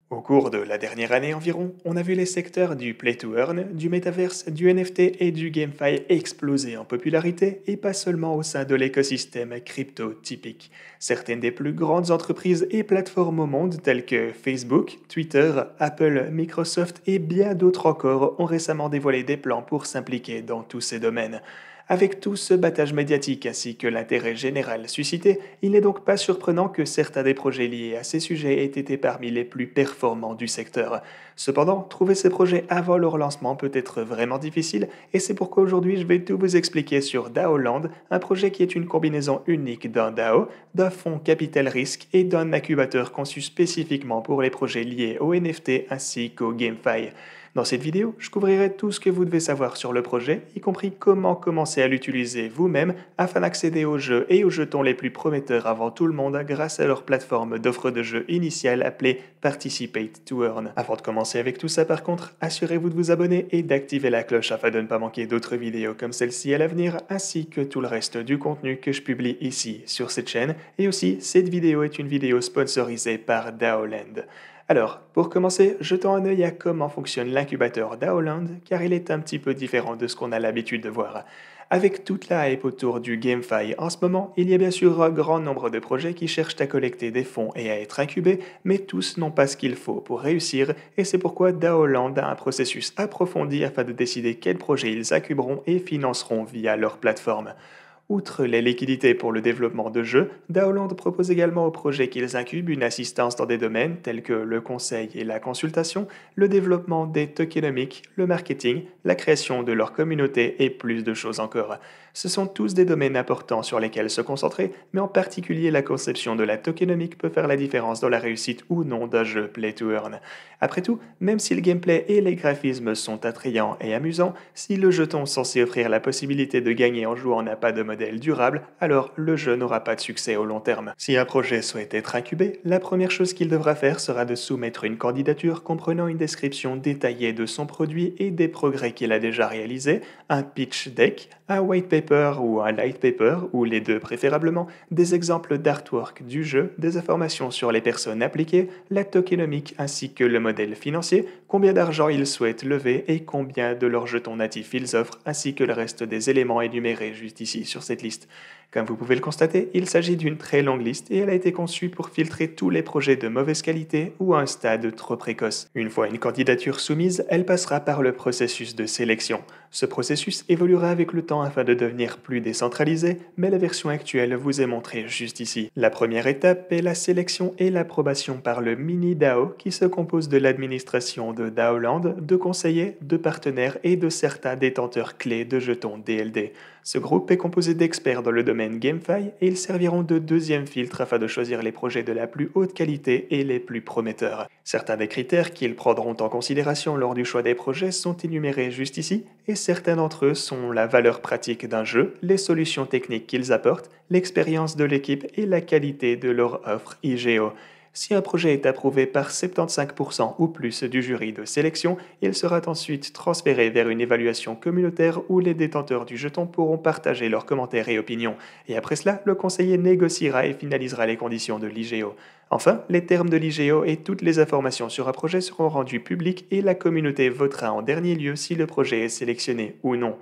Au cours de la dernière année environ, on a vu les secteurs du Play to Earn, du Metaverse, du NFT et du GameFi exploser en popularité, et pas seulement au sein de l'écosystème crypto typique. Certaines des plus grandes entreprises et plateformes au monde, telles que Facebook, Twitter, Apple, Microsoft et bien d'autres encore, ont récemment dévoilé des plans pour s'impliquer dans tous ces domaines. Avec tout ce battage médiatique ainsi que l'intérêt général suscité, il n'est donc pas surprenant que certains des projets liés à ces sujets aient été parmi les plus performants du secteur. Cependant, trouver ces projets avant leur lancement peut être vraiment difficile, et c'est pourquoi aujourd'hui je vais tout vous expliquer sur DAOland, un projet qui est une combinaison unique d'un DAO, d'un fonds capital risque et d'un incubateur conçu spécifiquement pour les projets liés au NFT ainsi qu'au GameFi. Dans cette vidéo, je couvrirai tout ce que vous devez savoir sur le projet, y compris comment commencer à l'utiliser vous-même afin d'accéder aux jeux et aux jetons les plus prometteurs avant tout le monde grâce à leur plateforme d'offre de jeux initiale appelée Participate to Earn. Avant de commencer avec tout ça par contre, assurez-vous de vous abonner et d'activer la cloche afin de ne pas manquer d'autres vidéos comme celle-ci à l'avenir, ainsi que tout le reste du contenu que je publie ici sur cette chaîne. Et aussi, cette vidéo est une vidéo sponsorisée par DAOland. Alors, pour commencer, jetons un œil à comment fonctionne l'incubateur DAOland, car il est un petit peu différent de ce qu'on a l'habitude de voir. Avec toute la hype autour du GameFi en ce moment, il y a bien sûr un grand nombre de projets qui cherchent à collecter des fonds et à être incubés, mais tous n'ont pas ce qu'il faut pour réussir, et c'est pourquoi DAOland a un processus approfondi afin de décider quels projets ils incuberont et financeront via leur plateforme. Outre les liquidités pour le développement de jeux, DAOland propose également aux projets qu'ils incubent une assistance dans des domaines tels que le conseil et la consultation, le développement des tokenomics, le marketing, la création de leur communauté et plus de choses encore. Ce sont tous des domaines importants sur lesquels se concentrer, mais en particulier la conception de la tokenomic peut faire la différence dans la réussite ou non d'un jeu Play to Earn. Après tout, même si le gameplay et les graphismes sont attrayants et amusants, si le jeton censé offrir la possibilité de gagner en jouant n'a pas de modèle durable, alors le jeu n'aura pas de succès au long terme. Si un projet souhaite être incubé, la première chose qu'il devra faire sera de soumettre une candidature comprenant une description détaillée de son produit et des progrès qu'il a déjà réalisés, un pitch deck, un white paper ou un light paper, ou les deux préférablement, des exemples d'artwork du jeu, des informations sur les personnes appliquées, la tokenomic ainsi que le modèle financier, combien d'argent ils souhaitent lever et combien de leurs jetons natifs ils offrent, ainsi que le reste des éléments énumérés juste ici sur cette liste. Comme vous pouvez le constater, il s'agit d'une très longue liste et elle a été conçue pour filtrer tous les projets de mauvaise qualité ou à un stade trop précoce. Une fois une candidature soumise, elle passera par le processus de sélection. Ce processus évoluera avec le temps afin de devenir plus décentralisé, mais la version actuelle vous est montrée juste ici. La première étape est la sélection et l'approbation par le mini DAO qui se compose de l'administration de DAOland, de conseillers, de partenaires et de certains détenteurs clés de jetons DLD. Ce groupe est composé d'experts dans le domaine GameFi et ils serviront de deuxième filtre afin de choisir les projets de la plus haute qualité et les plus prometteurs. Certains des critères qu'ils prendront en considération lors du choix des projets sont énumérés juste ici et certains d'entre eux sont la valeur pratique d'un jeu, les solutions techniques qu'ils apportent, l'expérience de l'équipe et la qualité de leur offre IGO. Si un projet est approuvé par 75% ou plus du jury de sélection, il sera ensuite transféré vers une évaluation communautaire où les détenteurs du jeton pourront partager leurs commentaires et opinions. Et après cela, le conseiller négociera et finalisera les conditions de l'IGO. Enfin, les termes de l'IGO et toutes les informations sur un projet seront rendus publics et la communauté votera en dernier lieu si le projet est sélectionné ou non.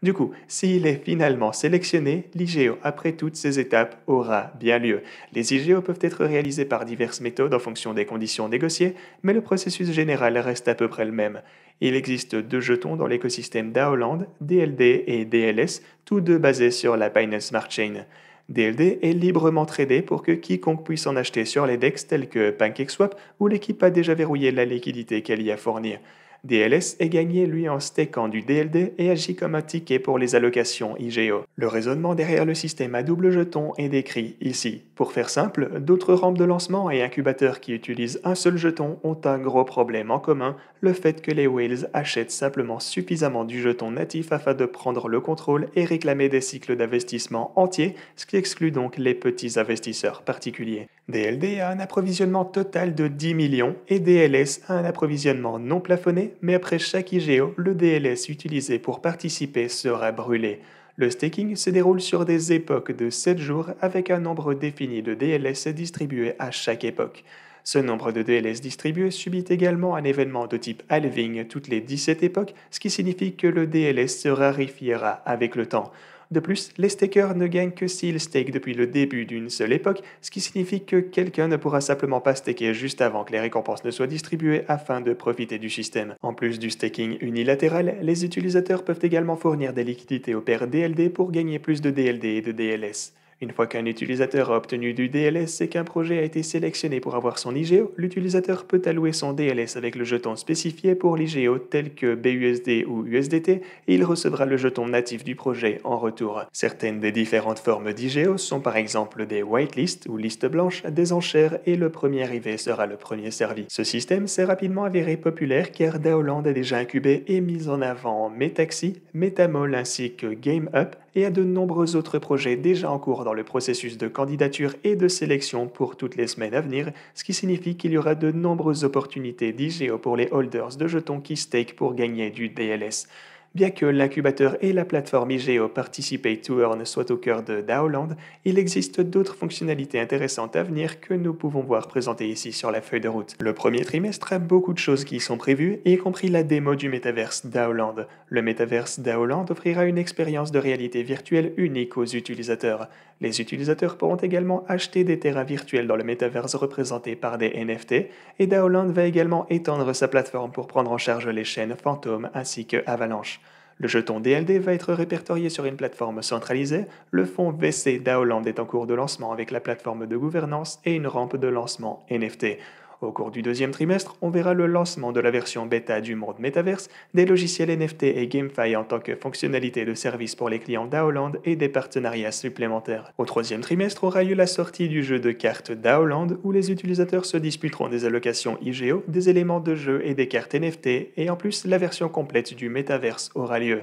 Du coup, s'il est finalement sélectionné, l'IGO, après toutes ces étapes, aura bien lieu. Les IGO peuvent être réalisés par diverses méthodes en fonction des conditions négociées, mais le processus général reste à peu près le même. Il existe deux jetons dans l'écosystème DAOland, DLD et DLS, tous deux basés sur la Binance Smart Chain. DLD est librement tradé pour que quiconque puisse en acheter sur les DEX tels que PancakeSwap où l'équipe a déjà verrouillé la liquidité qu'elle y a fournie. DLS est gagné lui en stakant du DLD et agit comme un ticket pour les allocations IGO. Le raisonnement derrière le système à double jeton est décrit ici. Pour faire simple, d'autres rampes de lancement et incubateurs qui utilisent un seul jeton ont un gros problème en commun, le fait que les whales achètent simplement suffisamment du jeton natif afin de prendre le contrôle et réclamer des cycles d'investissement entiers, ce qui exclut donc les petits investisseurs particuliers. DLD a un approvisionnement total de 10 millions et DLS a un approvisionnement non plafonné, mais après chaque IGO, le DLS utilisé pour participer sera brûlé. Le staking se déroule sur des époques de 7 jours avec un nombre défini de DLS distribués à chaque époque. Ce nombre de DLS distribués subit également un événement de type halving toutes les 17 époques, ce qui signifie que le DLS se raréfiera avec le temps. De plus, les stakers ne gagnent que s'ils stakent depuis le début d'une seule époque, ce qui signifie que quelqu'un ne pourra simplement pas staker juste avant que les récompenses ne soient distribuées afin de profiter du système. En plus du staking unilatéral, les utilisateurs peuvent également fournir des liquidités au pair DLD pour gagner plus de DLD et de DLS. Une fois qu'un utilisateur a obtenu du DLS et qu'un projet a été sélectionné pour avoir son IGO, l'utilisateur peut allouer son DLS avec le jeton spécifié pour l'IGO tel que BUSD ou USDT et il recevra le jeton natif du projet en retour. Certaines des différentes formes d'IGO sont par exemple des whitelists ou listes blanches, des enchères et le premier arrivé sera le premier servi. Ce système s'est rapidement avéré populaire car Daoland a déjà incubé et mis en avant Metaxi, Metamall ainsi que GameUp et à de nombreux autres projets déjà en cours dans le processus de candidature et de sélection pour toutes les semaines à venir, ce qui signifie qu'il y aura de nombreuses opportunités d'IGO pour les holders de jetons qui stake pour gagner du DLS. Bien que l'incubateur et la plateforme IGO Participate to Earn soient au cœur de Daoland, il existe d'autres fonctionnalités intéressantes à venir que nous pouvons voir présentées ici sur la feuille de route. Le premier trimestre a beaucoup de choses qui sont prévues, y compris la démo du métaverse Daoland. Le métaverse Daoland offrira une expérience de réalité virtuelle unique aux utilisateurs. Les utilisateurs pourront également acheter des terrains virtuels dans le métaverse représentés par des NFT, et Daoland va également étendre sa plateforme pour prendre en charge les chaînes fantômes ainsi que Avalanche. Le jeton DLD va être répertorié sur une plateforme centralisée. Le fonds VC Daoland est en cours de lancement avec la plateforme de gouvernance et une rampe de lancement NFT. Au cours du deuxième trimestre, on verra le lancement de la version bêta du monde Metaverse, des logiciels NFT et GameFi en tant que fonctionnalité de service pour les clients Daoland et des partenariats supplémentaires. Au troisième trimestre aura lieu la sortie du jeu de cartes Daoland où les utilisateurs se disputeront des allocations IGO, des éléments de jeu et des cartes NFT et en plus la version complète du Metaverse aura lieu.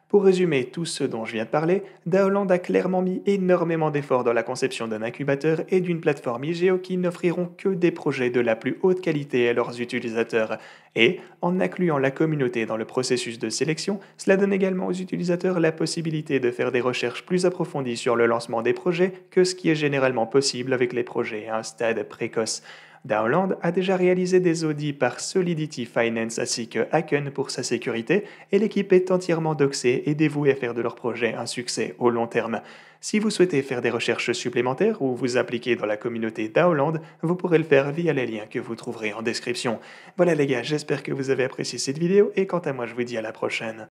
Pour résumer tout ce dont je viens de parler, Daoland a clairement mis énormément d'efforts dans la conception d'un incubateur et d'une plateforme IGO qui n'offriront que des projets de la plus haute qualité à leurs utilisateurs. Et, en incluant la communauté dans le processus de sélection, cela donne également aux utilisateurs la possibilité de faire des recherches plus approfondies sur le lancement des projets que ce qui est généralement possible avec les projets à un stade précoce. Daoland a déjà réalisé des audits par Solidity Finance ainsi que Hacken pour sa sécurité et l'équipe est entièrement doxée et dévouée à faire de leur projet un succès au long terme. Si vous souhaitez faire des recherches supplémentaires ou vous impliquer dans la communauté Daoland, vous pourrez le faire via les liens que vous trouverez en description. Voilà les gars, j'espère que vous avez apprécié cette vidéo et quant à moi je vous dis à la prochaine.